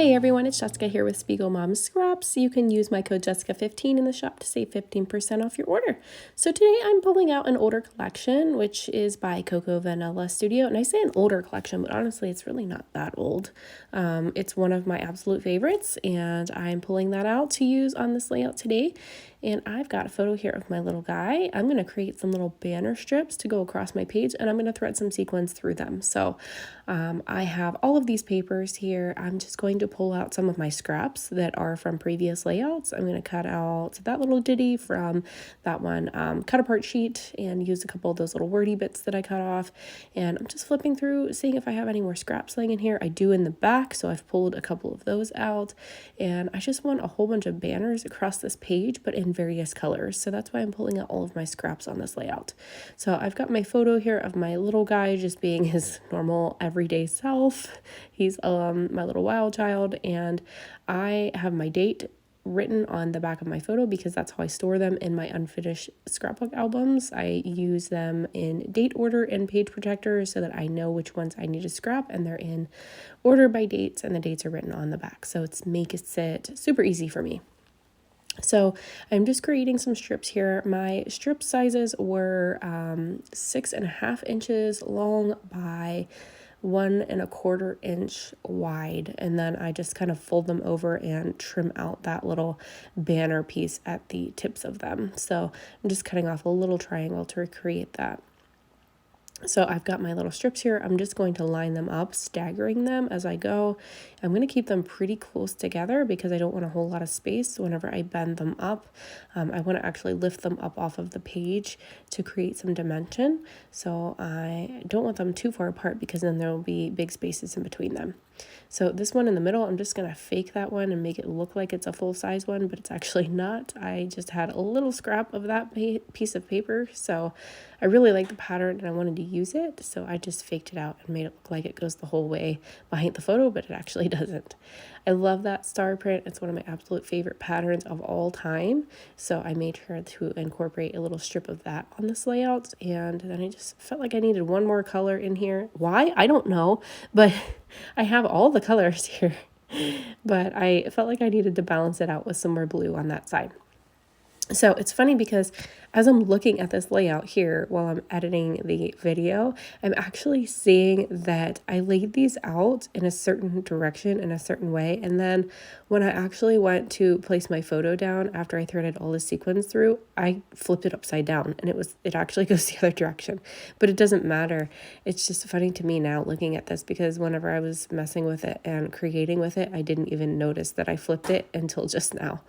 Hey everyone, it's Jessica here with Spiegel Mom Scraps. You can use my code Jessica15 in the shop to save 15% off your order. So today I'm pulling out an older collection, which is by Coco Vanilla Studio. And I say an older collection, but honestly, it's really not that old. It's one of my absolute favorites, and I'm pulling that out to use on this layout today. And I've got a photo here of my little guy. I'm going to create some little banner strips to go across my page, and I'm going to thread some sequins through them. So I have all of these papers here. I'm just going to pull out some of my scraps that are from previous layouts. I'm going to cut out that little ditty from that one cut apart sheet and use a couple of those little wordy bits that I cut off. And I'm just flipping through, seeing if I have any more scraps laying in here. I do in the back, so I've pulled a couple of those out. And I just want a whole bunch of banners across this page, but in various colors. So that's why I'm pulling out all of my scraps on this layout. So I've got my photo here of my little guy just being his normal everyday self. He's my little wild child, and I have my date written on the back of my photo because that's how I store them in my unfinished scrapbook albums. I use them in date order and page protector so that I know which ones I need to scrap, and they're in order by dates, and the dates are written on the back. So it's make it sit super easy for me. So I'm just creating some strips here. My strip sizes were 6.5 inches long by 1.25 inch wide, and then I just kind of fold them over and trim out that little banner piece at the tips of them. So I'm just cutting off a little triangle to recreate that. So I've got my little strips here. I'm just going to line them up, staggering them as I go. I'm going to keep them pretty close together because I don't want a whole lot of space whenever I bend them up. I want to actually lift them up off of the page to create some dimension. So I don't want them too far apart because then there will be big spaces in between them. So this one in the middle, I'm just going to fake that one and make it look like it's a full-size one, but it's actually not. I just had a little scrap of that piece of paper, so I really like the pattern and I wanted to use it, so I just faked it out and made it look like it goes the whole way behind the photo, but it actually doesn't. I love that star print. It's one of my absolute favorite patterns of all time, so I made sure to incorporate a little strip of that on this layout, and then I just felt like I needed one more color in here. Why? I don't know, but I have all the colors here, but I felt like I needed to balance it out with some more blue on that side. So it's funny because as I'm looking at this layout here while I'm editing the video, I'm actually seeing that I laid these out in a certain direction in a certain way. And then when I actually went to place my photo down after I threaded all the sequins through, I flipped it upside down and it actually goes the other direction, but it doesn't matter. It's just funny to me now looking at this because whenever I was messing with it and creating with it, I didn't even notice that I flipped it until just now.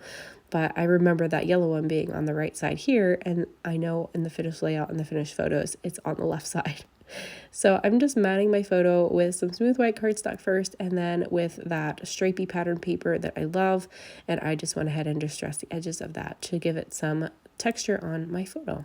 But I remember that yellow one being on the right side here, and I know in the finished layout and the finished photos, it's on the left side. So I'm just matting my photo with some smooth white cardstock first, and then with that stripy pattern paper that I love, and I just went ahead and distressed the edges of that to give it some texture on my photo.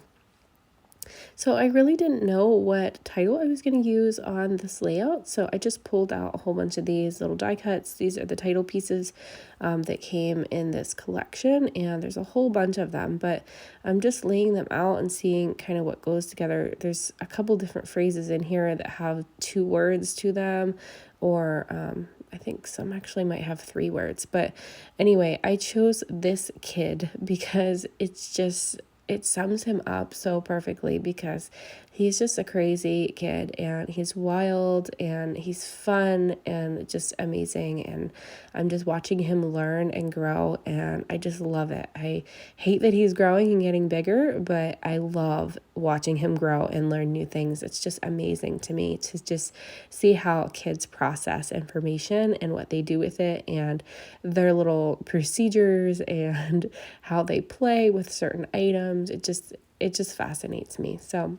So I really didn't know what title I was going to use on this layout, so I just pulled out a whole bunch of these little die cuts. These are the title pieces that came in this collection, and there's a whole bunch of them, but I'm just laying them out and seeing kind of what goes together. There's a couple different phrases in here that have 2 words to them, or I think some actually might have 3 words. But anyway, I chose this kid because it sums him up so perfectly because he's just a crazy kid, and he's wild and he's fun and just amazing, and I'm just watching him learn and grow, and I just love it. I hate that he's growing and getting bigger, but I love watching him grow and learn new things. It's just amazing to me to just see how kids process information and what they do with it and their little procedures and how they play with certain items. It just fascinates me. So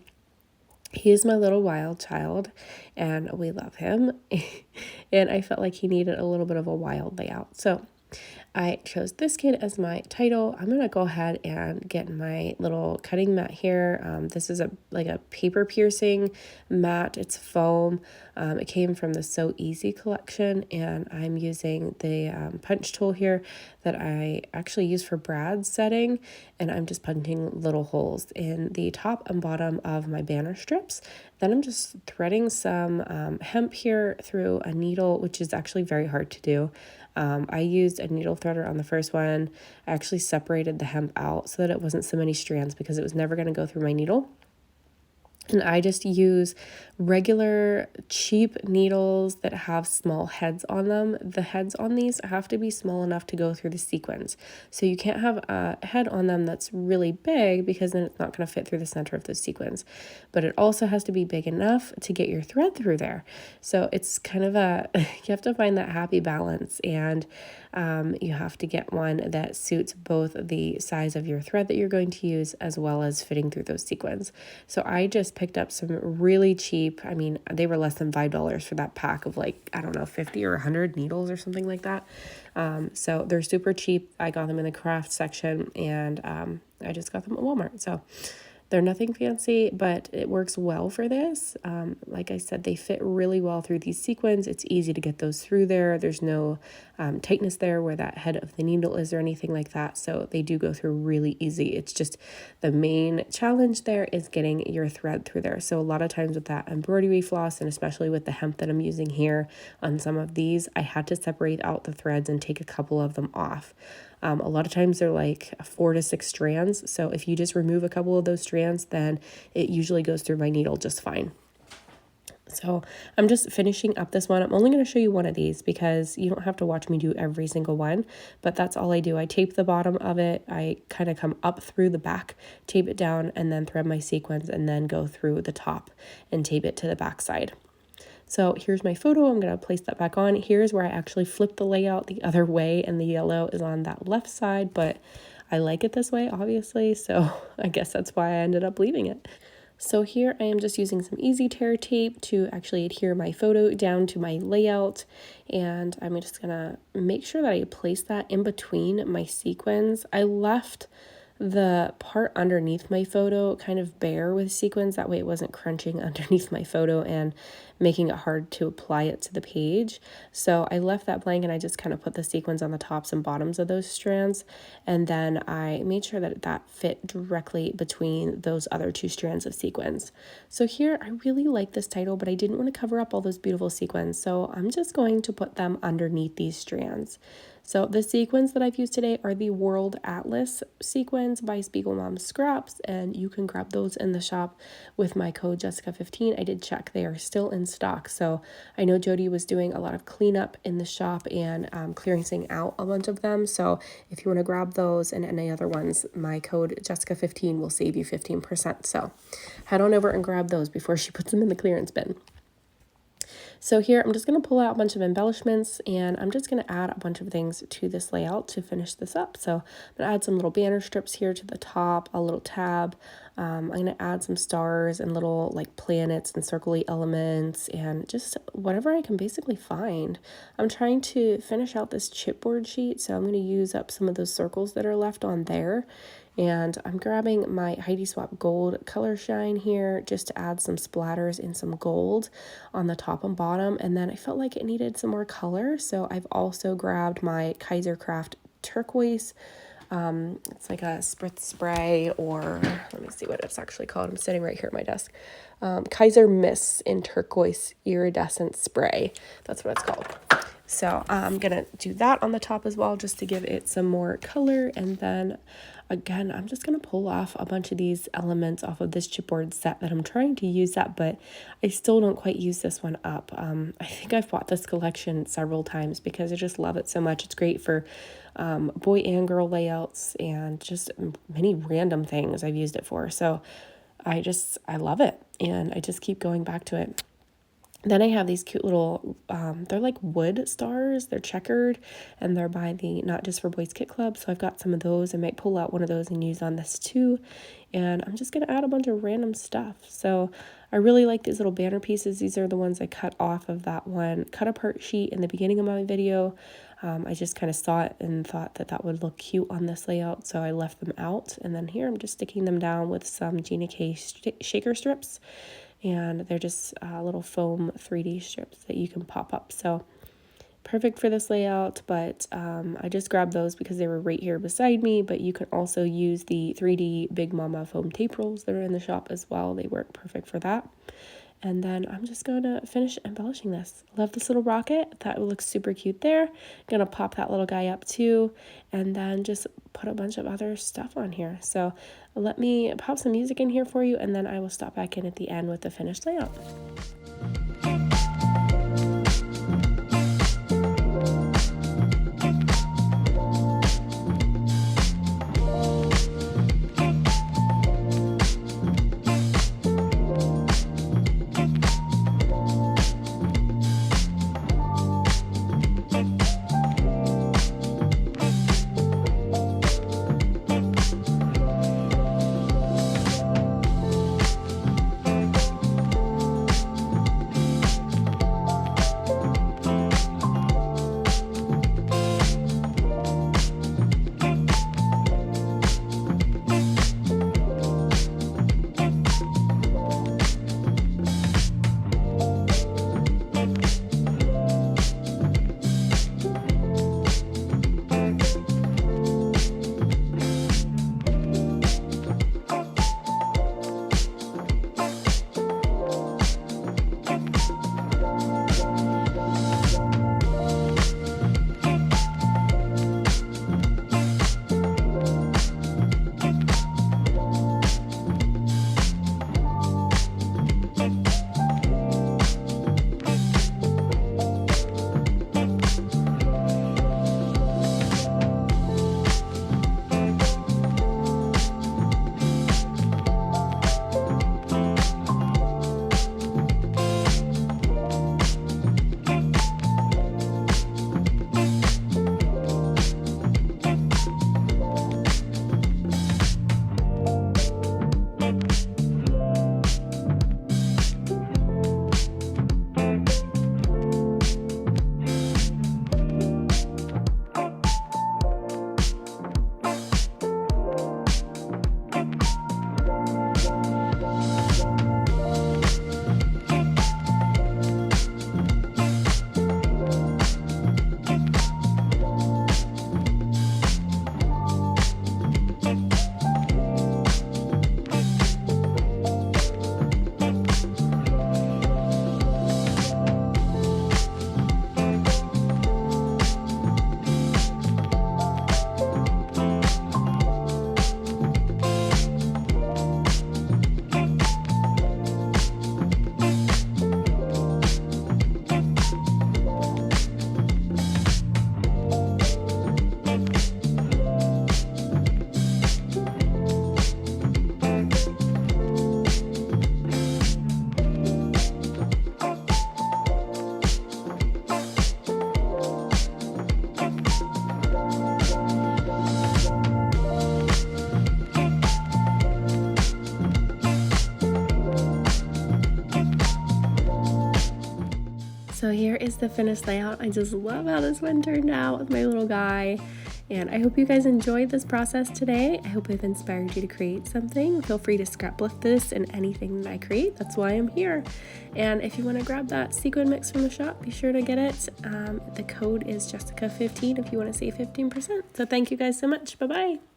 he is my little wild child, and we love him. And I felt like he needed a little bit of a wild layout. So I chose this kid as my title. I'm going to go ahead and get my little cutting mat here. This is like a paper piercing mat. It's foam. It came from the So Easy collection, and I'm using the punch tool here that I actually use for brad setting, and I'm just punching little holes in the top and bottom of my banner strips. Then I'm just threading some hemp here through a needle, which is actually very hard to do. I used a needle threader on the first one. I actually separated the hemp out so that it wasn't so many strands because it was never going to go through my needle. And I just use regular cheap needles that have small heads on them. The heads on these have to be small enough to go through the sequins. So you can't have a head on them that's really big because then it's not going to fit through the center of those sequins. But it also has to be big enough to get your thread through there. So it's kind of you have to find that happy balance, and you have to get one that suits both the size of your thread that you're going to use as well as fitting through those sequins. So I just picked up some really cheap, I mean, they were less than $5 for that pack of like, I don't know, 50 or 100 needles or something like that. So they're super cheap. I got them in the Kraft section, and I just got them at Walmart. So they're nothing fancy, but it works well for this. Like I said, they fit really well through these sequins. It's easy to get those through there. There's no tightness there where that head of the needle is or anything like that. So they do go through really easy. It's just the main challenge there is getting your thread through there. So a lot of times with that embroidery floss, and especially with the hemp that I'm using here on some of these, I had to separate out the threads and take a couple of them off. A lot of times they're like 4 to 6 strands. So if you just remove a couple of those strands, then it usually goes through my needle just fine. So I'm just finishing up this one. I'm only going to show you one of these because you don't have to watch me do every single one, but that's all I do. I tape the bottom of it. I kind of come up through the back, tape it down, and then thread my sequins, and then go through the top and tape it to the back side. So here's my photo. I'm going to place that back on. Here's where I actually flip the layout the other way, and the yellow is on that left side, but I like it this way, obviously, so I guess that's why I ended up leaving it. So here I am just using some easy tear tape to actually adhere my photo down to my layout, and I'm just gonna make sure that I place that in between my sequins. I left the part underneath my photo kind of bare with sequins, that way it wasn't crunching underneath my photo and making it hard to apply it to the page. So I left that blank, and I just kind of put the sequins on the tops and bottoms of those strands, and then I made sure that that fit directly between those other 2 strands of sequins. So here I really like this title, but I didn't want to cover up all those beautiful sequins, so I'm just going to put them underneath these strands. So the sequins that I've used today are the World Atlas sequins by Spiegel Mom Scraps, and you can grab those in the shop with my code Jessica15. I did check, they are still in stock. So I know Jody was doing a lot of cleanup in the shop and clearancing out a bunch of them. So if you want to grab those and any other ones, my code Jessica15 will save you 15%. So head on over and grab those before she puts them in the clearance bin. So here I'm just going to pull out a bunch of embellishments, and I'm just going to add a bunch of things to this layout to finish this up. So I'm going to add some little banner strips here to the top, a little tab. I'm going to add some stars and little like planets and circly elements and just whatever I can basically find. I'm trying to finish out this chipboard sheet, so I'm going to use up some of those circles that are left on there. And I'm grabbing my Heidi Swapp Gold Color Shine here just to add some splatters and some gold on the top and bottom. And then I felt like it needed some more color, so I've also grabbed my Kaiser Kraft Turquoise. It's like a spritz spray, or let me see what it's actually called. I'm sitting right here at my desk. Kaiser Mists in Turquoise Iridescent Spray. That's what it's called. So I'm going to do that on the top as well, just to give it some more color. And then again, I'm just going to pull off a bunch of these elements off of this chipboard set that I'm trying to use up, but I still don't quite use this one up. I think I've bought this collection several times because I just love it so much. It's great for boy and girl layouts and just many random things I've used it for. So I love it, and I just keep going back to it. Then I have these cute little, they're like wood stars. They're checkered, and they're by the Not Just for Boys Kit Club. So I've got some of those. I might pull out one of those and use on this too. And I'm just going to add a bunch of random stuff. So I really like these little banner pieces. These are the ones I cut off of that one cut apart sheet in the beginning of my video. I just kind of saw it and thought that that would look cute on this layout, so I left them out. And then here I'm just sticking them down with some Gina K shaker strips. And they're just little foam 3D strips that you can pop up. So perfect for this layout, but I just grabbed those because they were right here beside me, but you can also use the 3D Big Mama foam tape rolls that are in the shop as well. They work perfect for that. And then I'm just going to finish embellishing this. Love this little rocket. That looks super cute there. Gonna pop that little guy up too, and then just put a bunch of other stuff on here. So let me pop some music in here for you, and then I will stop back in at the end with the finished layout. So here is the finished layout. I just love how this one turned out with my little guy. And I hope you guys enjoyed this process today. I hope I've inspired you to create something. Feel free to scrap lift this in anything that I create. That's why I'm here. And if you want to grab that sequin mix from the shop, be sure to get it. The code is Jessica15 if you want to save 15%. So thank you guys so much. Bye-bye.